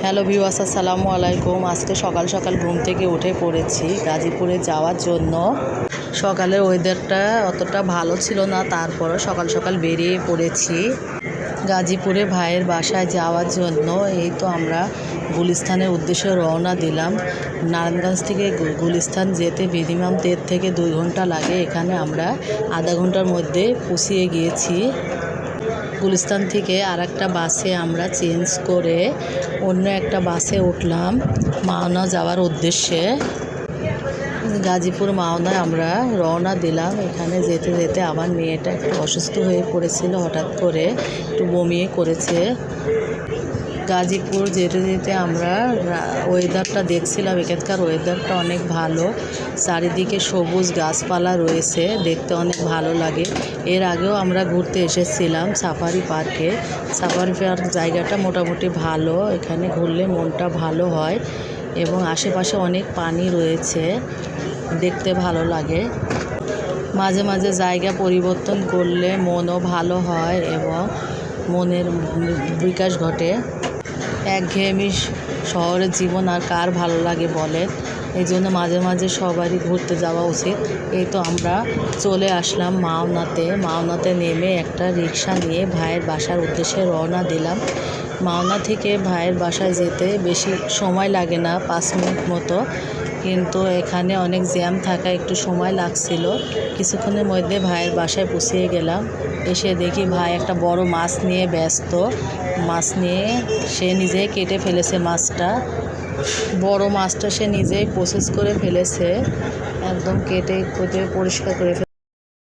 Hello viewers, আসসালামু আলাইকুম। আজকে সকাল সকাল ঘুম থেকে উঠে পড়েছি গাজীপুরে যাওয়ার জন্য। সকালের ওয়েদারটা অতটা ভালো ছিল না, তারপরও সকাল সকাল বেরিয়ে পড়েছি গাজীপুরে ভাইয়ের বাসায় যাওয়ার জন্য। এই তো আমরা গুলিস্তানের উদ্দেশ্যে রওনা দিলাম। নারায়ণগঞ্জ থেকে গুলিস্তান যেতে মিনিমাম 1.5 থেকে 2 ঘন্টা লাগে। এখানে আমরা আধা ঘন্টার মধ্যে পৌঁছিয়ে গিয়েছি। গুলিস্তান থেকে আরেকটা বাসে আমরা চেঞ্জ করে অন্য একটা বাসে উঠলাম মাওনা যাওয়ার উদ্দেশ্যে। গাজীপুর মাওনায় আমরা রওনা দিলাম। এখানে যেতে যেতে আমার মেয়েটা একটু অসুস্থ হয়ে পড়েছিল, হঠাৎ করে একটু বমিয়ে করেছে। গাজীপুর যেতে যেতে আমরা ওয়েদারটা দেখছিলাম। এখানকার ওয়েদারটা অনেক ভালো, চারিদিকে সবুজ গাছপালা রয়েছে, দেখতে অনেক ভালো লাগে। এর আগেও আমরা ঘুরতে এসেছিলাম সাফারি পার্কে। সাফারি পার্ক জায়গাটা মোটামুটি ভালো, এখানে ঘুরলে মনটা ভালো হয় এবং আশেপাশে অনেক পানি রয়েছে, দেখতে ভালো লাগে। মাঝে মাঝে জায়গা পরিবর্তন করলে মনও ভালো হয় এবং মনের বিকাশ ঘটে। একঘেয়েমি শহরের জীবন আর কার ভালো লাগে বলে, এই জন্য মাঝে মাঝে সবারই ঘুরতে যাওয়া উচিত। এই তো আমরা চলে আসলাম মাওনাতে নেমে একটা রিক্সা নিয়ে ভাইয়ের বাসার উদ্দেশ্যে রওনা দিলাম। মাওনা থেকে ভাইয়ের বাসায় যেতে বেশি সময় লাগে না, 5 মিনিট মতো, কিন্তু এখানে অনেক জ্যাম থাকা একটু সময় লাগছিল। কিছুক্ষণের মধ্যে ভাইয়ের বাসায় পৌঁছিয়ে গেলাম। এসে দেখি ভাই একটা বড় মাছ নিয়ে ব্যস্ত। মাছ নিয়ে সে নিজেই কেটে ফেলেছে মাছটা। বড় মাছটা সে নিজেই প্রসেস করে ফেলেছে, একদম কেটে কুটে পরিষ্কার করে